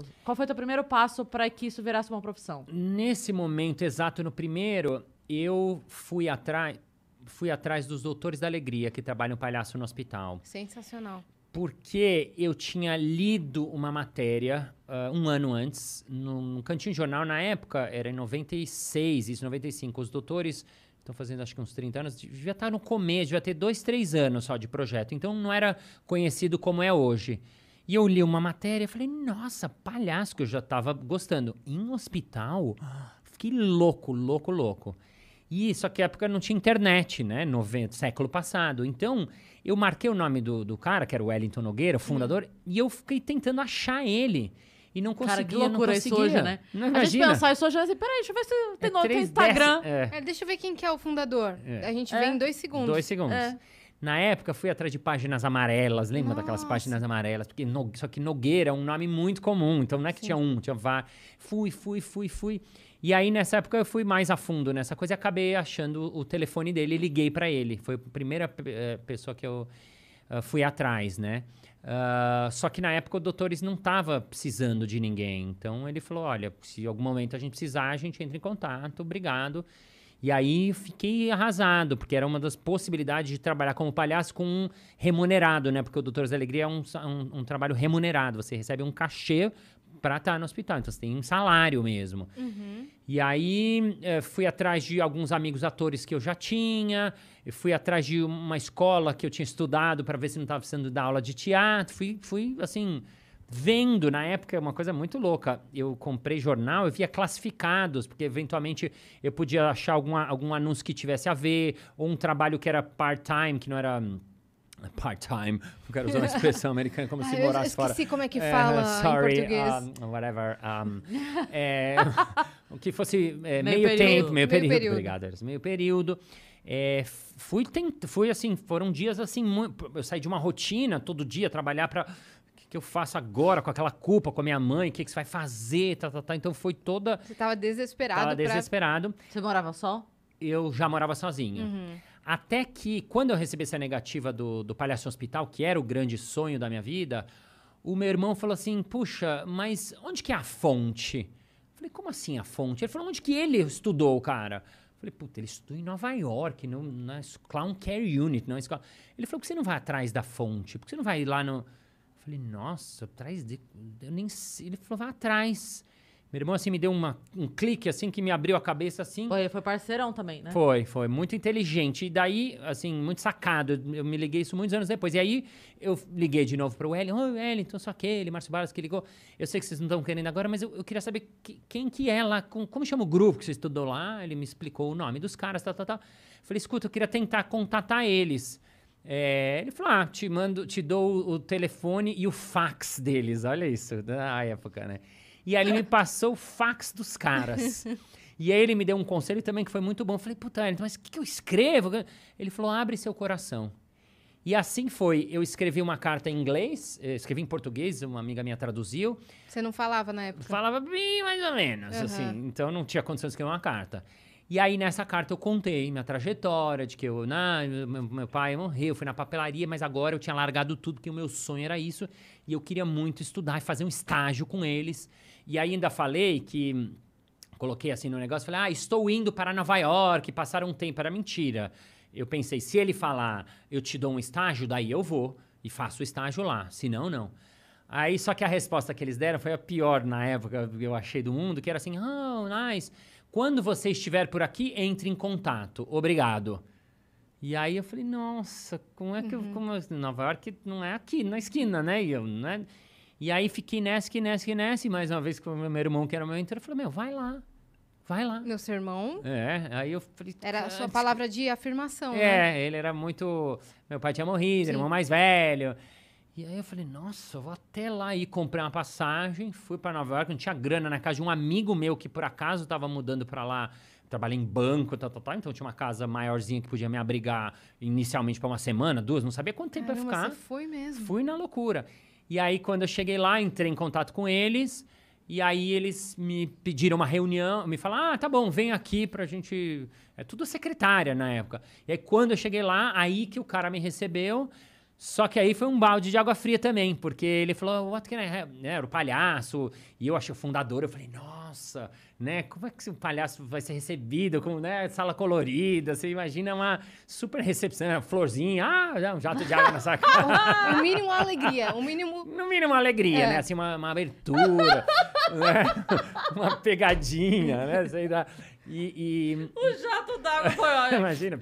momento? Qual foi o teu primeiro passo para que isso virasse uma profissão? Nesse momento exato, no primeiro, eu fui atrás dos Doutores da Alegria, que trabalham palhaço no hospital. Sensacional. Porque eu tinha lido uma matéria um ano antes, num Cantinho Jornal, na época, era em 96, isso, 95. Os doutores estão fazendo acho que uns 30 anos, devia estar no começo, devia ter 2, 3 anos só de projeto. Então não era conhecido como é hoje. E eu li uma matéria e falei, nossa, palhaço, que eu já estava gostando. Em hospital, fiquei louco. E só que na época não tinha internet, né? Século passado. Então, eu marquei o nome do cara, que era o Wellington Nogueira, o fundador, e eu fiquei tentando achar ele. E não conseguia, Cara, que loucura isso hoje, né? Não a gente imagina. pensar isso hoje, assim, peraí, deixa eu ver se tem, tem 3, Instagram. 10, Deixa eu ver quem que é o fundador. A gente vê em 2 segundos. 2 segundos. Na época, fui atrás de páginas amarelas. Lembra daquelas páginas amarelas? Porque só que Nogueira é um nome muito comum. Então, não é que tinha tinha vários. Fui. E aí, nessa época, eu fui mais a fundo nessa coisa e acabei achando o telefone dele e liguei pra ele. Foi a primeira pessoa que eu fui atrás, né? Só que na época o Doutores não estava precisando de ninguém. Então, ele falou, olha, se em algum momento a gente precisar, a gente entra em contato, obrigado. E aí fiquei arrasado, porque era uma das possibilidades de trabalhar como palhaço com um remunerado, né? Porque o Doutores da Alegria é um trabalho remunerado. Você recebe um cachê para estar no hospital. Então, você tem um salário mesmo. E aí, fui atrás de alguns amigos atores que eu já tinha. Fui atrás de uma escola que eu tinha estudado para ver se não estava precisando dar aula de teatro. Fui assim... Vendo, na época, uma coisa muito louca. Eu comprei jornal, eu via classificados, porque eventualmente eu podia achar algum anúncio que tivesse a ver, ou um trabalho que era part-time, que não era part-time. Não quero usar uma expressão americana como se morasse fora. Eu esqueci como é que fala em português. Whatever. O que fosse meio tempo, meio período. Obrigado, Eros. Meio período. Fui assim, foram dias assim, eu saí de uma rotina todo dia, trabalhar para... O que eu faço agora com aquela culpa com a minha mãe? O que você vai fazer? Então foi toda... Você tava desesperado. Tava desesperado. Você morava só? Eu já morava sozinho. Até que, quando eu recebi essa negativa do Palhaço Hospital, que era o grande sonho da minha vida, o meu irmão falou assim, puxa, mas onde que é a fonte? Eu falei, como assim a fonte? Ele falou, onde que ele estudou, cara? Eu falei, puta, ele estudou em Nova York, na Clown Care Unit, na escola. Ele falou, por que você não vai atrás da fonte? Por que você não vai lá no... Eu falei, nossa, atrás de... Eu nem sei. Ele falou, vai atrás. Meu irmão, assim, me deu um clique, assim, que me abriu a cabeça, assim. Foi parceirão também, né? Foi. Muito inteligente. E daí, assim, muito sacado. Eu me liguei isso muitos anos depois. E aí, eu liguei de novo pro Wellington. Oi, Wellington, sou aquele, Márcio Barros que ligou. Eu sei que vocês não estão querendo agora, mas eu queria saber quem que é lá, como chama o grupo que você estudou lá. Ele me explicou o nome dos caras, tal. Falei, escuta, eu queria tentar contatar eles. Ele falou, te dou o telefone e o fax deles, olha isso, da época, né? E aí ele me passou o fax dos caras. E aí ele me deu um conselho também que foi muito bom. Eu falei, puta, mas o que eu escrevo? Ele falou, abre seu coração. E assim foi, eu escrevi uma carta em inglês, escrevi em português, uma amiga minha traduziu. Você não falava na época? Falava bem mais ou menos, assim, então não tinha condição de escrever uma carta. E aí, nessa carta, eu contei minha trajetória, de que meu pai morreu, fui na papelaria, mas agora eu tinha largado tudo, porque o meu sonho era isso, e eu queria muito estudar e fazer um estágio com eles. E aí, ainda falei que... Coloquei assim no negócio, falei, estou indo para Nova York, passaram um tempo, era mentira. Eu pensei, se ele falar, eu te dou um estágio, daí eu vou e faço o estágio lá, senão, não. Aí, só que a resposta que eles deram foi a pior na época, eu achei, do mundo, que era assim, nice... Quando você estiver por aqui, entre em contato. Obrigado. E aí eu falei, nossa, como é que Nova York não é aqui, na esquina, né? E aí fiquei nessa. E mais uma vez com o meu irmão, que era o meu mentor, eu falei, vai lá. Meu seu irmão? Aí eu falei... Era a sua palavra de afirmação, né? Ele era muito... Meu pai tinha morrido, irmão mais velho... E aí eu falei, nossa, eu vou até lá e comprei uma passagem, fui para Nova York, não tinha grana na casa de um amigo meu que por acaso estava mudando para lá, trabalhei em banco, então tinha uma casa maiorzinha que podia me abrigar inicialmente para uma semana, 2, não sabia quanto tempo ia ficar. Você foi mesmo? Fui na loucura. E aí quando eu cheguei lá, entrei em contato com eles, e aí eles me pediram uma reunião, me falaram, tá bom, vem aqui pra gente... É tudo secretária na época. E aí quando eu cheguei lá, aí que o cara me recebeu... Só que aí foi um balde de água fria também, porque ele falou, what can I have? Né, era o palhaço, e eu achei o fundador, eu falei, nossa, né, como é que o palhaço vai ser recebido, com, né, sala colorida, você imagina uma super recepção, florzinha, um jato de água na sua cara. O mínimo alegria, o mínimo... No mínimo alegria, né, assim, uma abertura, né, uma pegadinha, né, sei lá, O jato d'água foi ótimo. Imagina,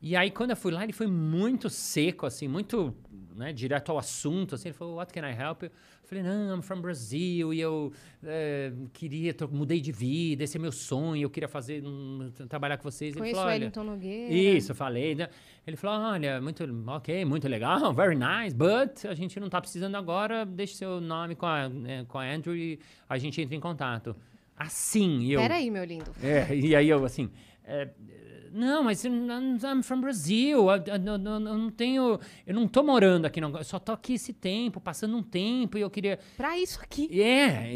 E aí, quando eu fui lá, ele foi muito seco, assim, muito, né, direto ao assunto, assim. Ele falou, what can I help you? Eu falei, não, I'm from Brazil, e eu mudei de vida, esse é meu sonho, eu queria trabalhar com vocês. Conheço ele falou, o Wellington Nogueira. Isso, eu falei, né? Ele falou, olha, muito legal, very nice, but a gente não tá precisando agora, deixe seu nome com a Andrew e a gente entra em contato. Assim, eu... Peraí, meu lindo. E aí eu, assim... não, mas I'm from Brazil, eu não tô morando aqui, não, eu só tô aqui esse tempo, passando um tempo, e eu queria... Pra isso aqui. E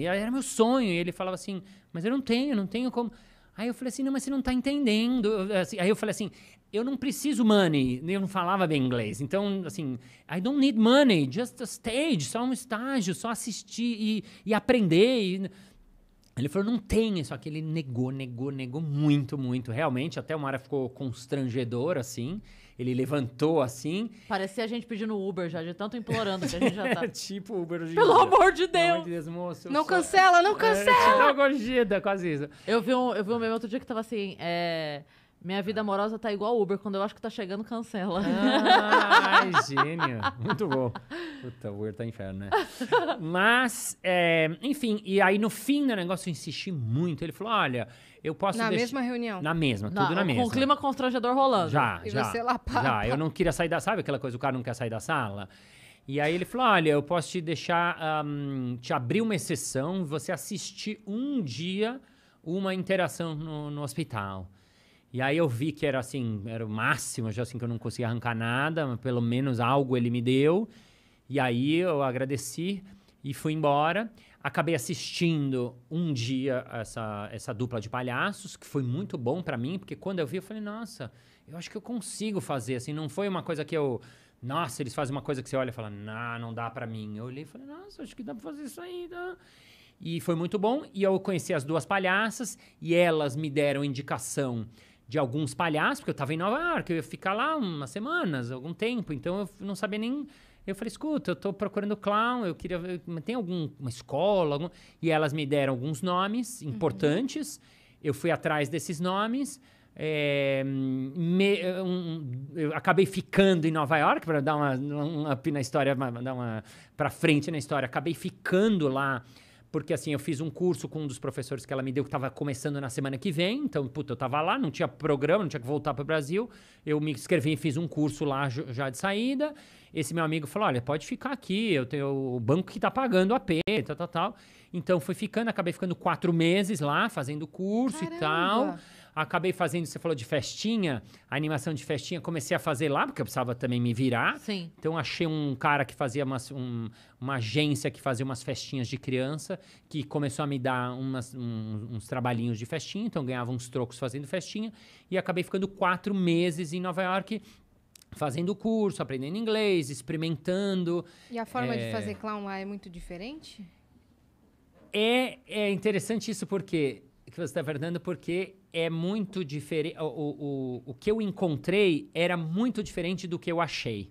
era meu sonho, e ele falava assim, mas eu não tenho como... Aí eu falei assim, não, mas você não tá entendendo. Aí eu falei assim, eu não preciso money, eu não falava bem inglês, então, assim, I don't need money, just a stage, só um estágio, só assistir e aprender, Ele falou, não tem, só que ele negou muito. Realmente, até uma hora ficou constrangedor, assim. Ele levantou, assim. Parecia a gente pedindo Uber já, de tanto implorando que a gente já tá. Tipo Uber hoje em Pelo dia. amor de Pelo amor Deus! de Deus, moço. Não cancela, não cancela! Não gorjida, quase isso. Eu vi um meme outro dia que tava assim, minha vida amorosa tá igual Uber, quando eu acho que tá chegando, cancela. Ai, gênio. Muito bom. Puta, o Uber tá inferno, né? Mas, enfim, e aí no fim do negócio eu insisti muito. Ele falou, olha, eu posso Na mesma reunião? Na mesma, tudo na mesma. Com o clima constrangedor rolando. Já. E você lá, pá. Já, eu não queria sair sabe aquela coisa, o cara não quer sair da sala? E aí ele falou, olha, eu posso te deixar, te abrir uma exceção, você assistir um dia uma interação no hospital. E aí eu vi que era assim, era o máximo, já assim que eu não conseguia arrancar nada, mas pelo menos algo ele me deu. E aí eu agradeci e fui embora. Acabei assistindo um dia essa dupla de palhaços, que foi muito bom pra mim, porque quando eu vi eu falei, nossa, eu acho que eu consigo fazer, assim, não foi uma coisa que eu... Nossa, eles fazem uma coisa que você olha e fala, não dá pra mim. Eu olhei e falei, nossa, acho que dá pra fazer isso aí, dá. E foi muito bom, e eu conheci as duas palhaças, e elas me deram indicação de alguns palhaços, porque eu tava em Nova York, eu ia ficar lá umas semanas, algum tempo, então eu não sabia nem... Eu falei, escuta, eu tô procurando clown, eu queria ver, tem alguma escola? E elas me deram alguns nomes importantes, eu fui atrás desses nomes, eu acabei ficando em Nova York, para dar uma up na história, dar uma pra frente na história, acabei ficando lá, porque assim, eu fiz um curso com um dos professores que ela me deu, que estava começando na semana que vem, então, puta, eu tava lá, não tinha programa, não tinha que voltar para o Brasil, eu me inscrevi e fiz um curso lá já de saída, esse meu amigo falou, olha, pode ficar aqui, eu tenho o banco que tá pagando a P, tal. Então, fui ficando, acabei ficando 4 meses lá, fazendo curso e tal. Acabei fazendo, você falou de festinha, a animação de festinha, comecei a fazer lá, porque eu precisava também me virar. Sim. Então, achei um cara que fazia uma agência que fazia umas festinhas de criança, que começou a me dar uns trabalhinhos de festinha, então ganhava uns trocos fazendo festinha, e acabei ficando 4 meses em Nova York, fazendo curso, aprendendo inglês, experimentando. E a forma de fazer clown lá é muito diferente? É interessante isso porque você está perguntando, porque é muito diferente. O que eu encontrei era muito diferente do que eu achei.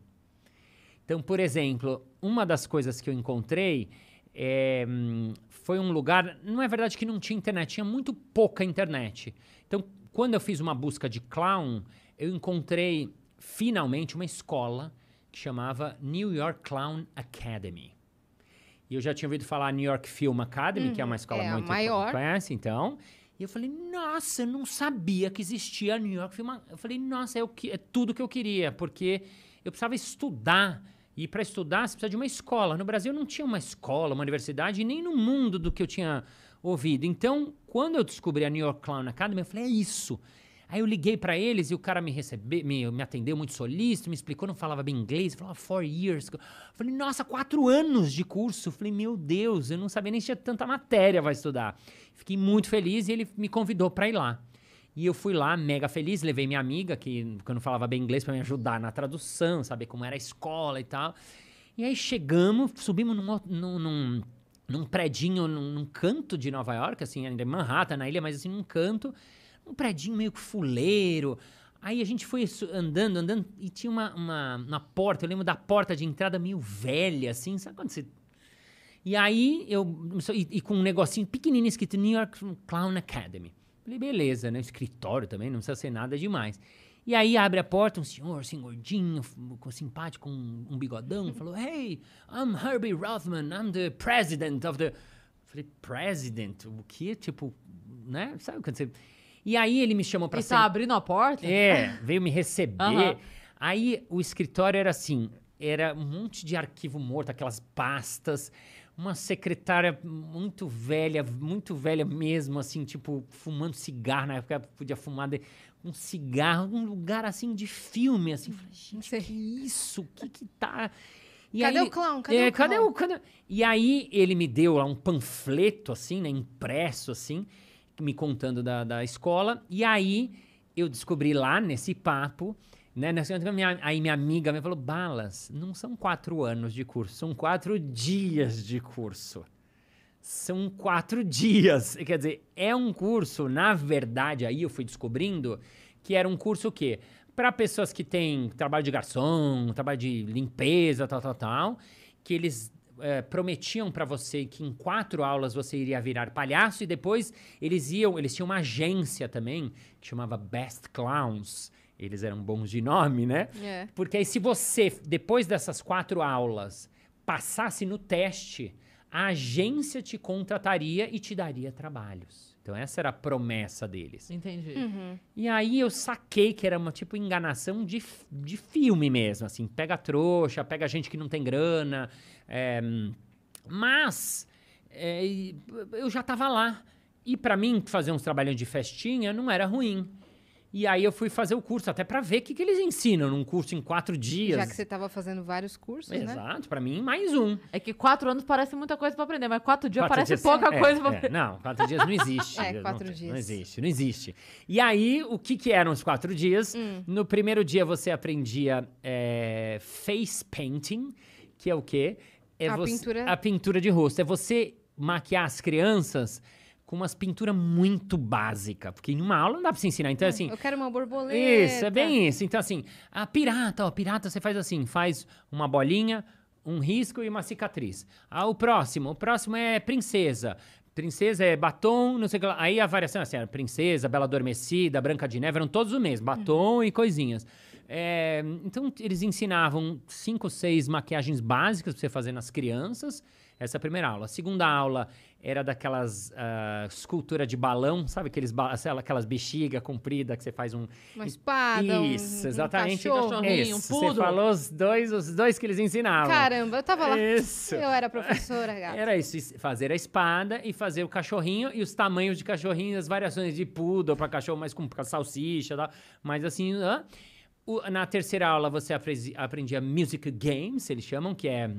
Então, por exemplo, uma das coisas que eu encontrei foi um lugar... Não é verdade que não tinha internet, tinha muito pouca internet. Então, quando eu fiz uma busca de clown, eu encontrei finalmente uma escola que chamava New York Clown Academy. E eu já tinha ouvido falar New York Film Academy, que é uma escola muito... maior. Conhece, então. E eu falei, nossa, eu não sabia que existia a New York Film Academy. Eu falei, nossa, é tudo que eu queria, porque eu precisava estudar. E para estudar, você precisa de uma escola. No Brasil não tinha uma escola, uma universidade, e nem no mundo do que eu tinha ouvido. Então, quando eu descobri a New York Clown Academy, eu falei, é isso. Aí eu liguei pra eles e o cara me atendeu muito solícito, me explicou, não falava bem inglês, falava 4 years. Eu falei, nossa, 4 anos de curso. Eu falei, meu Deus, eu não sabia nem se tinha tanta matéria pra estudar. Fiquei muito feliz e ele me convidou pra ir lá. E eu fui lá, mega feliz, levei minha amiga, que eu não falava bem inglês, pra me ajudar na tradução, saber como era a escola e tal. E aí chegamos, subimos num predinho, num canto de Nova York, assim, ainda em Manhattan, na ilha, mas assim, num canto, um predinho meio que fuleiro. Aí a gente foi andando, e tinha uma porta, eu lembro da porta de entrada meio velha, assim, sabe quando você... E aí, e com um negocinho pequenininho escrito New York Clown Academy. Falei, beleza, né? Escritório também, não precisa ser nada demais. E aí abre a porta, um senhor, assim, gordinho, simpático, com um bigodão, falou, Hey, I'm Herbie Rothman, I'm the president of the... Falei, president? O quê? Tipo, né? Sabe quando você... E aí ele me chamou pra... E tá abrindo a porta? Veio me receber. Aham. Aí o escritório era assim, era um monte de arquivo morto, aquelas pastas, uma secretária muito velha mesmo, assim, tipo, fumando cigarro, na época podia fumar um cigarro, um lugar assim de filme, assim. Falei, gente, que isso? O que tá... E Cadê aí, o clown? Cadê o clown? E aí ele me deu lá um panfleto, assim, né, impresso, assim, me contando da escola. E aí eu descobri lá nesse papo, né, aí minha amiga me falou, Balas, não são 4 anos de curso, são 4 dias de curso. São 4 dias. Quer dizer, é um curso, na verdade, aí eu fui descobrindo que era um curso o quê? Para pessoas que têm trabalho de garçom, trabalho de limpeza, tal, que eles prometiam para você que em 4 aulas você iria virar palhaço e depois eles tinham uma agência também que chamava Best Clowns. Eles eram bons de nome, né? É. Porque aí se você, depois dessas 4 aulas, passasse no teste, a agência te contrataria e te daria trabalhos. Então essa era a promessa deles. Entendi. E aí eu saquei que era uma tipo enganação de filme mesmo, assim, pega trouxa, pega gente que não tem grana, mas eu já tava lá. E pra mim, fazer uns trabalhinhos de festinha não era ruim. E aí eu fui fazer o curso, até pra ver o que eles ensinam num curso em 4 dias. Já que você tava fazendo vários cursos, né? Exato, pra mim, mais um. É que 4 anos parece muita coisa pra aprender, mas 4 dias 4 parece dias, pouca coisa pra aprender. Não, 4 dias não existe. 4 dias. Não existe. E aí, o que eram os 4 dias? No primeiro dia você aprendia face painting, que é o quê? A pintura de rosto. É você maquiar as crianças com umas pinturas muito básicas, porque em uma aula não dá pra se ensinar. Então, assim... Eu quero uma borboleta. Isso, é bem isso. Então, assim, a pirata você faz assim, faz uma bolinha, um risco e uma cicatriz. O próximo é princesa. Princesa é batom, não sei o que lá. Aí a variação é assim, era princesa, Bela Adormecida, Branca de Neve, eram todos o mesmo, batom e coisinhas. Então, eles ensinavam 5, 6 maquiagens básicas pra você fazer nas crianças. Essa é a primeira aula. A segunda aula era daquelas escultura de balão, sabe? Aquelas bexigas compridas que você faz uma espada, Isso, exatamente. Um cachorrinho, um Você poodle. falou os dois que eles ensinavam. Caramba, eu tava lá. Isso. Eu era professora, gata. Era isso, fazer a espada e fazer o cachorrinho e os tamanhos de cachorrinho, as variações de poodle para cachorro mais com salsicha, tá? Mas assim... Na terceira aula você aprendia music games, eles chamam, que é...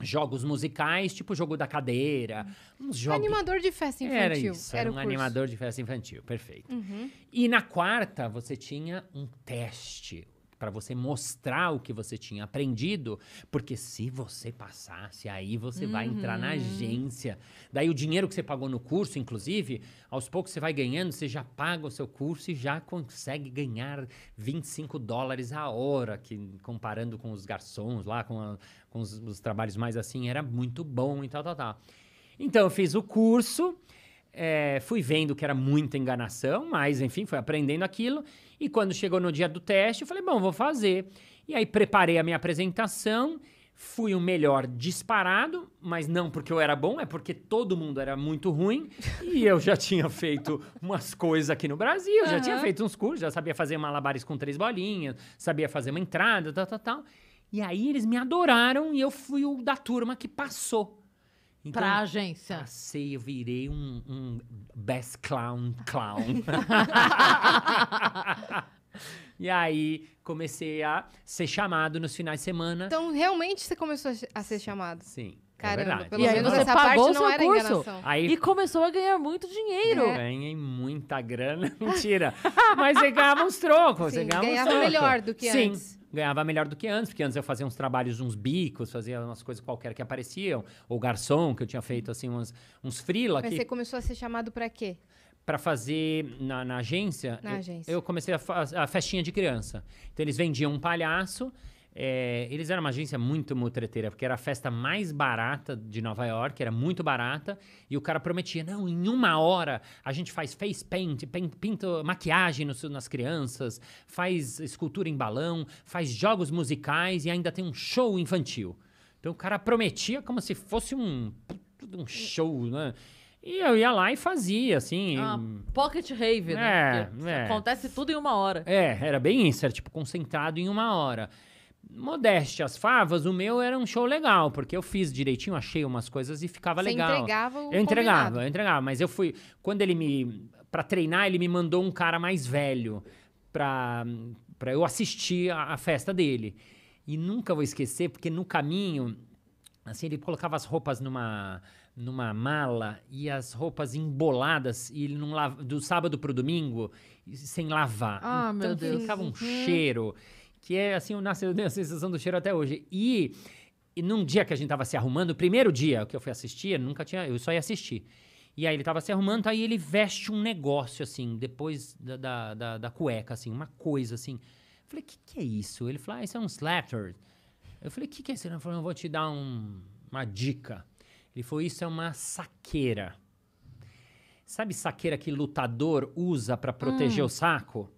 jogos musicais, tipo jogo da cadeira. Uns jogos... Animador de festa infantil. Era isso, era um o curso. animador de festa infantil, perfeito. E na quarta, você tinha um teste para você mostrar o que você tinha aprendido, porque se você passasse, aí você vai entrar na agência. Daí o dinheiro que você pagou no curso, inclusive, aos poucos você vai ganhando, você já paga o seu curso e já consegue ganhar $25 a hora, que comparando com os garçons lá, com os trabalhos mais assim, era muito bom e tal. Então eu fiz o curso, fui vendo que era muita enganação, mas enfim, fui aprendendo aquilo. E quando chegou no dia do teste, eu falei, bom, vou fazer. E aí preparei a minha apresentação, fui o melhor disparado, mas não porque eu era bom, é porque todo mundo era muito ruim. E eu já tinha feito umas coisas aqui no Brasil, já tinha feito uns cursos, já sabia fazer malabares com 3 bolinhas, sabia fazer uma entrada, tal. E aí eles me adoraram e eu fui o da turma que passou. Então, Pra agência. Passei, eu virei um best clown. E aí, comecei a ser chamado nos finais de semana. Então, realmente, você começou a ser chamado. Sim. Caramba, verdade. pelo E aí menos você essa pagou parte o não seu era curso. enganação. Aí E começou a ganhar muito dinheiro. ganhei muita grana, mentira. Mas você ganhava uns trocos, você Sim, ganhava uns ganhava trocos. melhor do que Sim, antes. ganhava melhor do que antes, porque antes eu fazia uns trabalhos, uns bicos, fazia umas coisas qualquer que apareciam, ou garçom, que eu tinha feito assim uns freela Mas que você começou a ser chamado pra quê? para fazer na agência, Na agência. eu comecei a festinha de criança. Então eles vendiam um palhaço. Eles eram uma agência muito mutreteira, porque era a festa mais barata de Nova York, era muito barata, e o cara prometia, não, em 1 hora a gente faz face paint, pinta maquiagem nas crianças, faz escultura em balão, faz jogos musicais e ainda tem um show infantil. Então o cara prometia como se fosse um show, né? E eu ia lá e fazia, assim... Pocket rave, né? Porque É. acontece tudo em 1 hora. Era bem isso, era tipo concentrado em 1 hora. Modéstia às favas, o meu era um show legal, porque eu fiz direitinho, achei umas coisas e ficava Você legal. entregava o Eu entregava, combinado. mas eu fui... Quando pra treinar, ele me mandou um cara mais velho pra eu assistir a festa dele. E nunca vou esquecer, porque no caminho, assim, ele colocava as roupas numa mala e as roupas emboladas e ele não do sábado pro domingo sem lavar. Ah, meu Então Deus. ficava um cheiro que é assim, eu tenho a sensação do cheiro até hoje. E num dia que a gente tava se arrumando, o primeiro dia que eu fui assistir, eu só ia assistir. E aí ele tava se arrumando, aí ele veste um negócio assim, depois da cueca, assim, uma coisa assim. Eu falei, o que é isso? Ele falou, isso é um slatter. Eu falei, o que é isso? Ele falou, eu vou te dar uma dica. Ele falou, isso é uma saqueira. Sabe saqueira que lutador usa pra proteger o saco?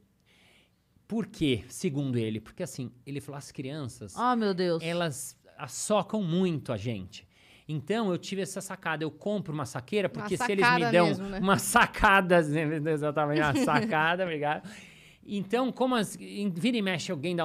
Por quê? Segundo ele. Porque assim, ele falou, as crianças, Ah, meu Deus. elas assocam muito a gente. Então, eu tive essa sacada. Eu compro uma saqueira, porque se eles me sacada dão mesmo, né? uma sacada, exatamente, uma sacada, obrigado. Então, vira e mexe, alguém dá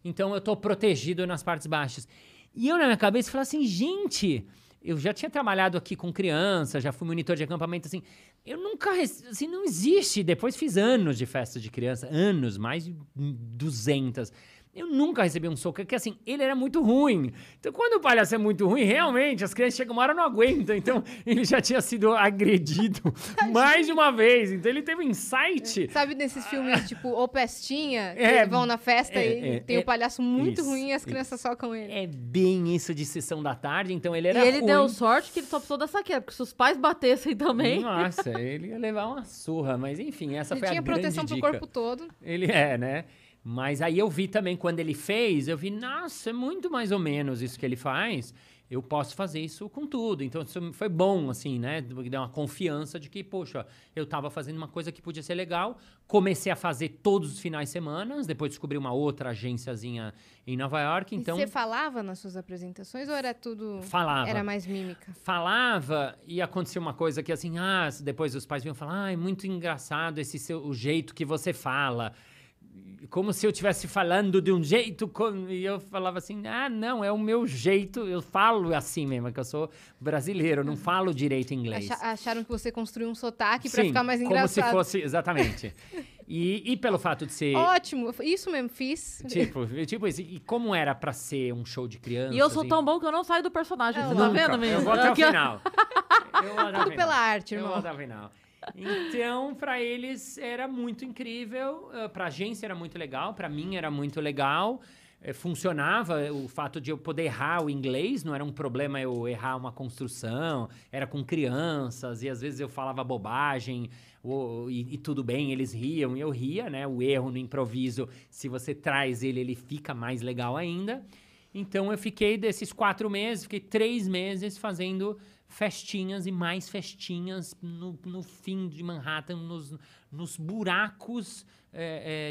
Então, eu tô protegido nas partes baixas. E eu, na minha cabeça, falei assim, gente... Eu já tinha trabalhado aqui com criança, já fui monitor de acampamento, assim... Eu nunca... Assim, não existe. Depois fiz anos de festa de criança. Anos, mais de 200. Eu nunca recebi um soco, porque assim, ele era muito ruim. Então, quando o palhaço é muito ruim, realmente, as crianças chegam uma hora e não aguentam. Então, ele já tinha sido agredido mais de uma vez. Então, ele teve um insight. Sabe nesses filmes, tipo, O Pestinha, que vão na festa e tem o palhaço muito ruim e as crianças socam ele. É bem isso de sessão da tarde, então ele era E ele ruim. deu sorte que ele só precisou da saqueira, porque se os pais batessem também... Nossa, ele ia levar uma surra. Mas enfim, essa Ele foi a tinha grande proteção pro dica. corpo todo. Ele né? Mas aí eu vi também, quando ele fez, eu vi, nossa, é muito mais ou menos isso que ele faz. Eu posso fazer isso com tudo. Então, isso foi bom, assim, né? Deu uma confiança de que, poxa, eu tava fazendo uma coisa que podia ser legal. Comecei a fazer todos os finais de semana. Depois descobri uma outra agênciazinha em Nova York, então... E você falava nas suas apresentações ou era tudo... Falava. Era mais mímica? Falava e acontecia uma coisa que, assim, depois os pais vinham falar, é muito engraçado o jeito que você fala. Como se eu estivesse falando de um jeito, e eu falava assim, não, é o meu jeito, eu falo assim mesmo, que eu sou brasileiro, eu não falo direito inglês. Acharam que você construiu um sotaque pra Sim, ficar mais engraçado. como se fosse, exatamente. E pelo fato de ser... Ótimo, isso mesmo, fiz. Tipo isso, e como era pra ser um show de criança... E eu sou tão bom que eu não saio do personagem, você tá vendo, menino? Eu vou até o final. Tudo pela arte, irmão. Eu vou até o final. Então, pra eles era muito incrível, pra agência era muito legal, pra mim era muito legal, funcionava o fato de eu poder errar o inglês, não era um problema eu errar uma construção, era com crianças, e às vezes eu falava bobagem, e tudo bem, eles riam, e eu ria, né? O erro no improviso, se você traz ele fica mais legal ainda. Então, eu fiquei desses 4 meses, fiquei 3 meses fazendo festinhas e mais festinhas no fim de Manhattan, nos buracos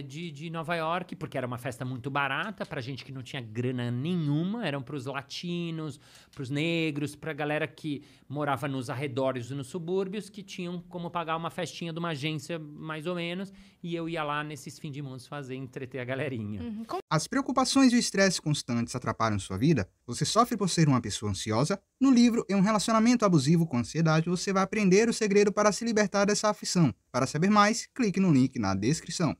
de Nova York, porque era uma festa muito barata pra gente que não tinha grana nenhuma, eram pros latinos, pros negros, pra galera que morava nos arredores e nos subúrbios, que tinham como pagar uma festinha de uma agência mais ou menos, e eu ia lá nesses fim de mundo entreter a galerinha. As preocupações e o estresse constantes atrapalham sua vida? Você sofre por ser uma pessoa ansiosa? No livro Em um Relacionamento Abusivo com Ansiedade, você vai aprender o segredo para se libertar dessa aflição. Para saber mais, clique no link na descrição.